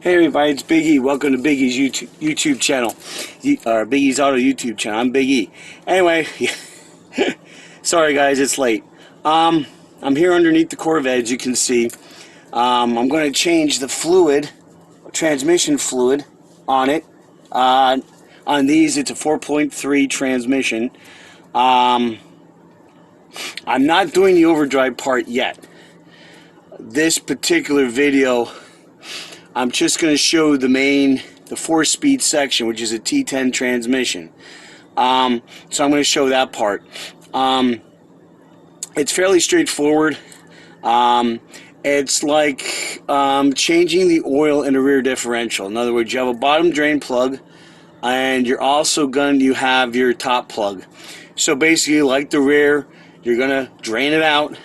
Hey everybody, it's Big E. Welcome to Big E's YouTube channel, or Big E's Auto YouTube channel. I'm Big E. Anyway, sorry guys, it's late. I'm here underneath the Corvette, as you can see. I'm going to change the fluid, transmission fluid, on it. On these, it's a 4.3 transmission. I'm not doing the overdrive part yet. This particular video, I'm just going to show the 4-speed section, which is a T10 transmission. So I'm going to show that part. It's fairly straightforward. It's like changing the oil in a rear differential. In other words, you have a bottom drain plug, and you have your top plug. So basically, like the rear, you're going to drain it out.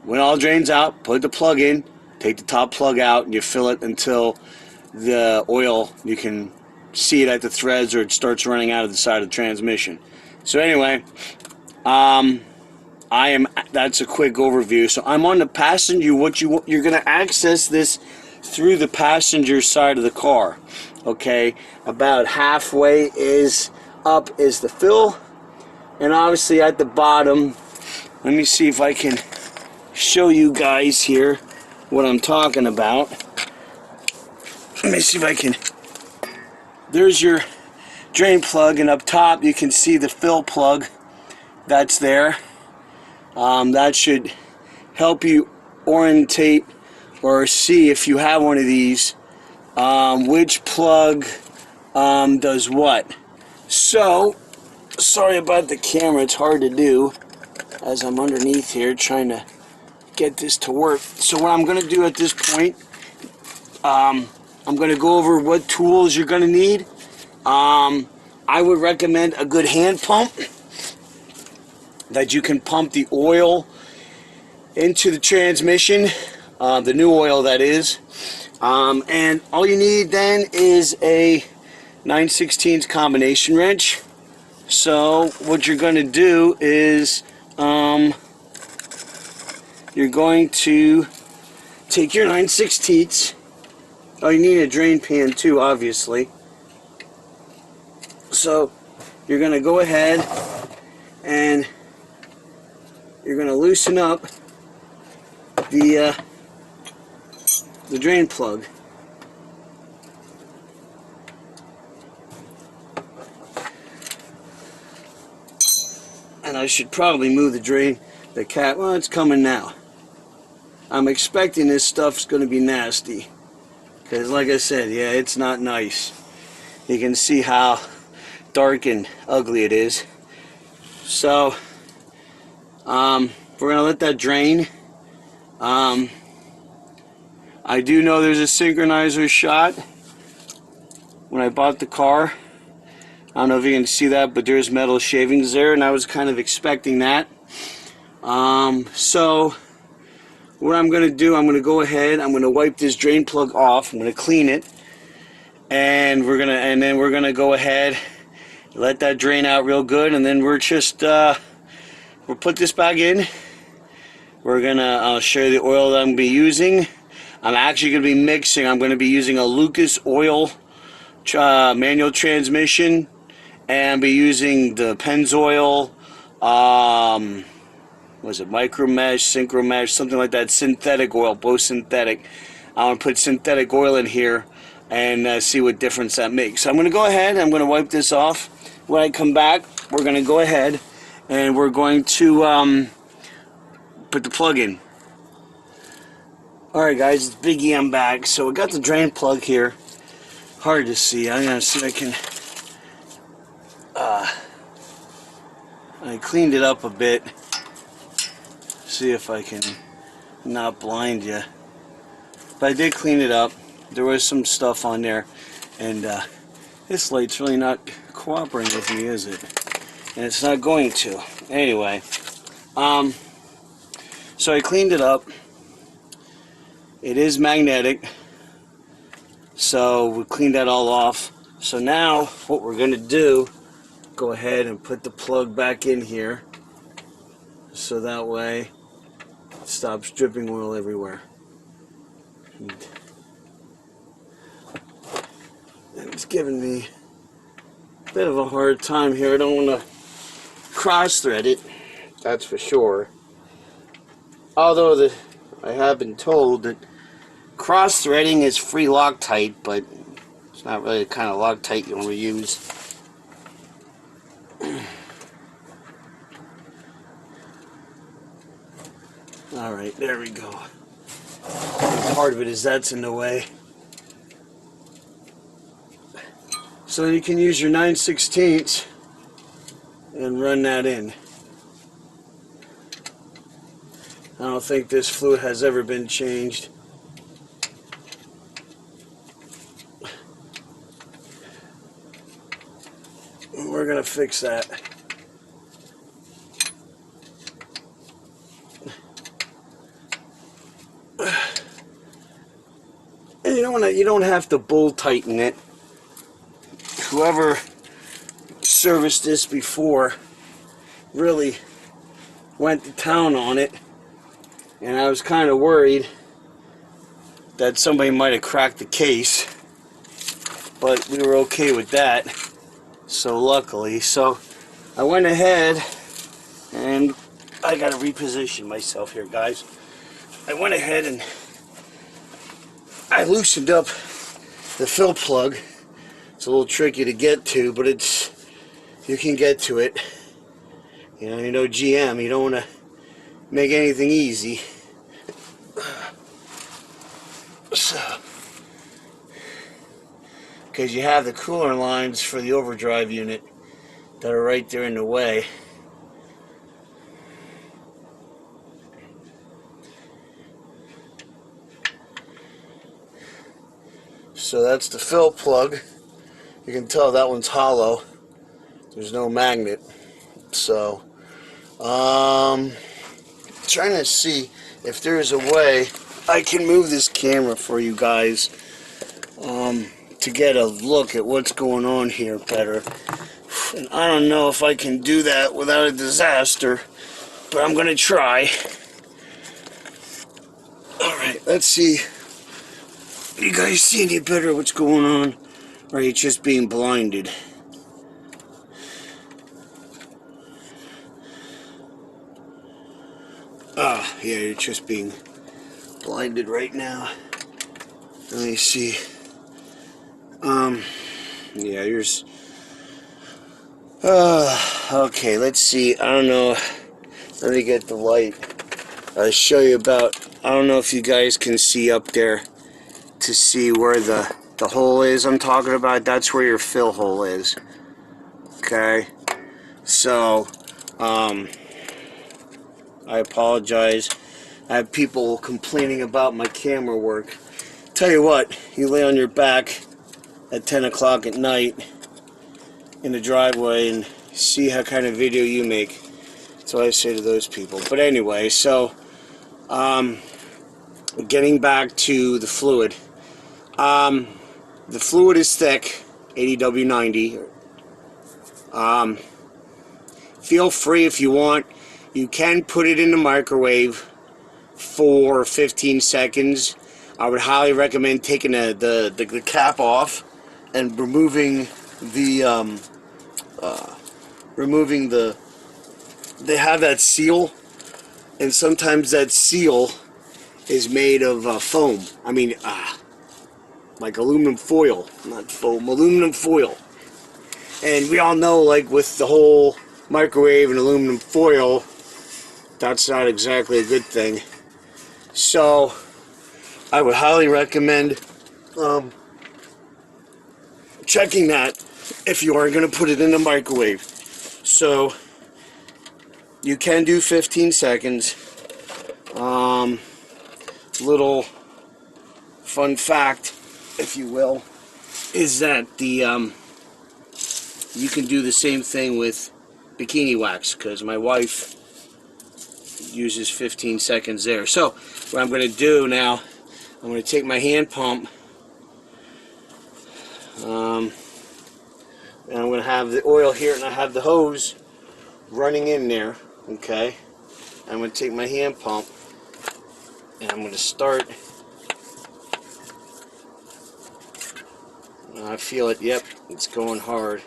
When all drains out, put the plug in. Take the top plug out and you fill it until the oil, you can see it at the threads or it starts running out of the side of the transmission. So anyway, that's a quick overview. So I'm on the passenger. You're going to access this through the passenger side of the car. Okay, about halfway up is the fill, and obviously at the bottom, let me see if I can show you guys here what I'm talking about. Let me see if I can. There's your drain plug, and up top you can see the fill plug that's there. That should help you orientate or see, if you have one of these, which plug does what. So sorry about the camera, it's hard to do as I'm underneath here trying to get this to work. So what I'm going to do at this point, I'm going to go over what tools you're going to need. I would recommend a good hand pump that you can pump the oil into the transmission, the new oil that is. And all you need then is a 9/16 combination wrench. So what you're going to do is you're going to take your 9/16. Oh, you need a drain pan too, obviously. So you're going to go ahead and you're going to loosen up the drain plug. And I should probably move the cap. Well, it's coming now. I'm expecting this stuff's going to be nasty. Because like I said, yeah, it's not nice. You can see how dark and ugly it is. So, we're going to let that drain. I do know there's a synchronizer shot when I bought the car. I don't know if you can see that, but there's metal shavings there, and I was kind of expecting that. So what I'm going to do, I'm going to go ahead, I'm going to wipe this drain plug off, I'm going to clean it, and then we're going to go ahead, let that drain out real good, and then we'll put this back in. I'll show you the oil that I'm going to be using. I'm actually going to be mixing. I'm going to be using a Lucas oil manual transmission, and be using the Pennzoil, was it micro mesh, synchro mesh, something like that, synthetic oil, both synthetic. I'm going to put synthetic oil in here and see what difference that makes. So I'm going to go ahead, I'm going to wipe this off. When I come back, we're going to go ahead and we're going to put the plug in. Alright guys, it's Big E, I'm back. So we got the drain plug here. Hard to see. I'm going to see if I can... I cleaned it up a bit. See if I can not blind you. But I did clean it up. There was some stuff on there. And this light's really not cooperating with me, is it? And it's not going to. Anyway. So I cleaned it up. It is magnetic. So we cleaned that all off. So now what we're going to do, go ahead and put the plug back in here. So that way it stops dripping oil everywhere. And It's giving me a bit of a hard time here. I don't want to cross-thread it, that's for sure. Although I have been told that cross-threading is free Loctite, but it's not really the kind of Loctite you want to use. Alright, there we go. Part of it is that's in the way. So you can use your 9/16 and run that in. I don't think this fluid has ever been changed. We're gonna fix that. And you don't have to bull tighten it. Whoever serviced this before really went to town on it, and I was kind of worried that somebody might have cracked the case, but we were okay with that, so luckily. So I went ahead, and I gotta reposition myself here, guys. I went ahead and I loosened up the fill plug. It's a little tricky to get to, but you can get to it. You know GM, you don't want to make anything easy. So, because you have the cooler lines for the overdrive unit that are right there in the way. So that's the fill plug. You can tell that one's hollow. There's no magnet. So, trying to see if there's a way I can move this camera for you guys to get a look at what's going on here better. And I don't know if I can do that without a disaster, but I'm gonna try. Alright, let's see. You guys see any better what's going on? Or are you just being blinded? Ah, yeah, you're just being blinded right now. Let me see. Yeah, yours. Okay, let's see. I don't know. Let me get the light. I'll show you about. I don't know if you guys can see up there to see where the hole is I'm talking about. That's where your fill hole is. Okay. So, I apologize. I have people complaining about my camera work. Tell you what, you lay on your back at 10 o'clock at night in the driveway and see how kind of video you make. That's what I say to those people. But anyway, so getting back to the fluid. The fluid is thick, 80W90. Feel free if you want. You can put it in the microwave for 15 seconds. I would highly recommend taking the cap off and removing the they have that seal, and sometimes that seal is made of foam. I mean, like aluminum foil, not foam, aluminum foil. And we all know, like with the whole microwave and aluminum foil, that's not exactly a good thing. So I would highly recommend checking that if you are going to put it in the microwave. So you can do 15 seconds. Little fun fact, if you will, is that you can do the same thing with bikini wax, because my wife uses 15 seconds there. So what I'm going to do now, I'm going to take my hand pump, and I'm going to have the oil here, and I have the hose running in there. Okay, I'm going to take my hand pump, and I'm going to start. I feel it. Yep, it's going hard.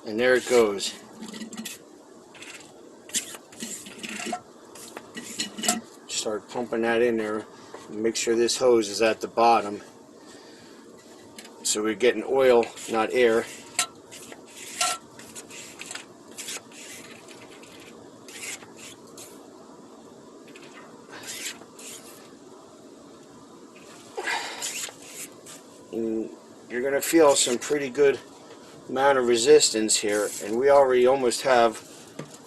And there it goes. Start pumping that in there. Make sure this hose is at the bottom. So we're getting oil, not air. And you're going to feel some pretty good amount of resistance here. And we already almost have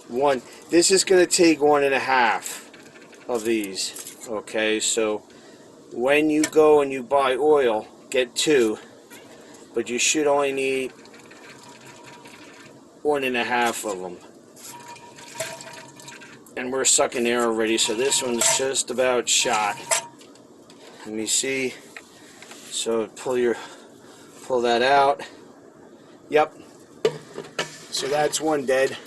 one. This is going to take 1.5 of these. Okay, so when you go and you buy oil, get 2. But you should only need 1.5 of them. And we're sucking air already, so this one's just about shot. Let me see. So pull that out. Yep. So that's one dead.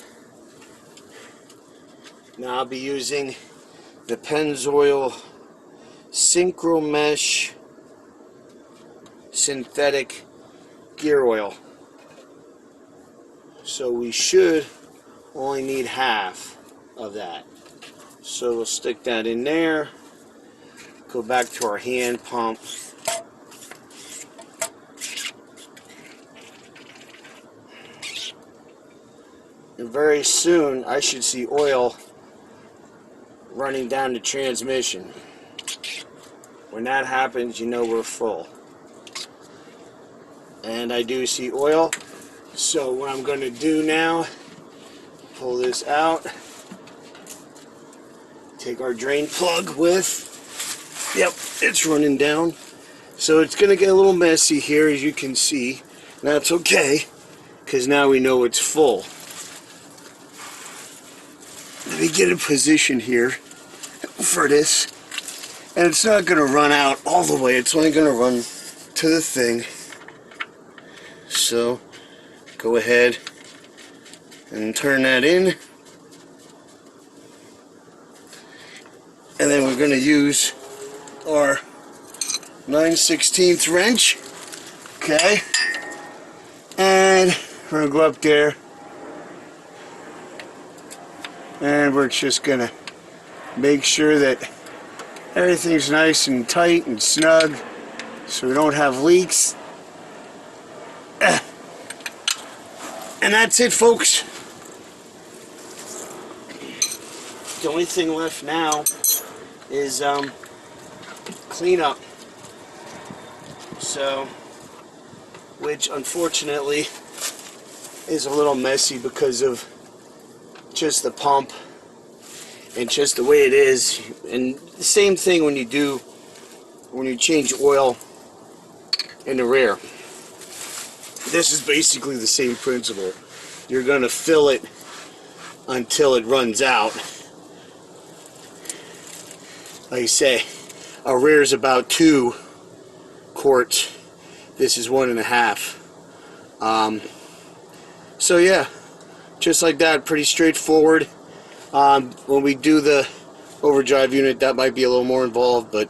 Now I'll be using the Pennzoil Synchro Mesh synthetic gear oil. So we should only need half of that. So we'll stick that in there. Go back to our hand pump. And very soon I should see oil running down the transmission. When that happens, you know we're full. And I do see oil. So what I'm going to do now, pull this out, take our drain plug with, yep, it's running down. So it's going to get a little messy here, as you can see. That's okay, because now we know it's full. Let me get a position here for this. And it's not going to run out all the way, it's only going to run to the thing. So go ahead and turn that in. And then we're going to use our 9/16 wrench. Okay. And we're going to go up there. And we're just going to make sure that everything's nice and tight and snug so we don't have leaks. And that's it, folks. The only thing left now is cleanup. So, which unfortunately is a little messy because of just the pump and just the way it is. And the same thing when you change oil in the rear. This is basically the same principle. You're going to fill it until it runs out. Like I say, our rear is about 2 quarts. This is 1.5. So yeah, just like that, pretty straightforward. When we do the overdrive unit, that might be a little more involved, but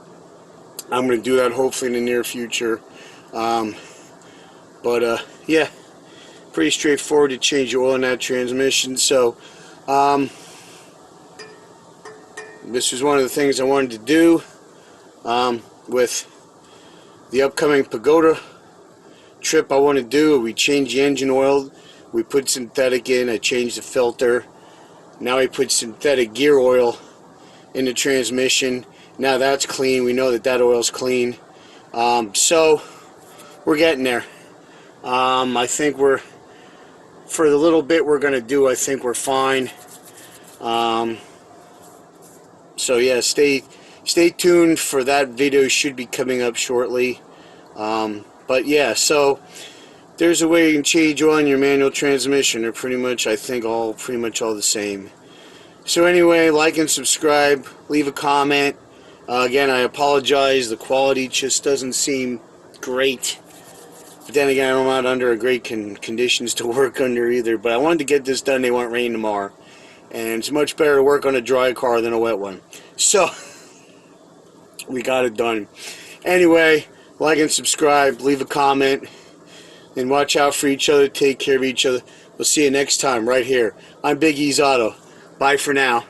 I'm going to do that hopefully in the near future. Yeah, pretty straightforward to change the oil in that transmission. So this is one of the things I wanted to do with the upcoming Pagoda trip. I want to do, we change the engine oil, we put synthetic in, I changed the filter, now we put synthetic gear oil in the transmission. Now that's clean, we know that that oil's clean. So we're getting there. I think for the little bit we're going to do, I think we're fine. So yeah, stay tuned for that video. Should be coming up shortly. But yeah, so there's a way you can change oil in your manual transmission. They're pretty much, I think, pretty much all the same. So anyway, like and subscribe, leave a comment. Again, I apologize, the quality just doesn't seem great. But then again, I'm not under great conditions to work under either. But I wanted to get this done. They want rain tomorrow. And it's much better to work on a dry car than a wet one. So, we got it done. Anyway, like and subscribe, leave a comment. and watch out for each other. Take care of each other. We'll see you next time right here. I'm Big E's Auto. Bye for now.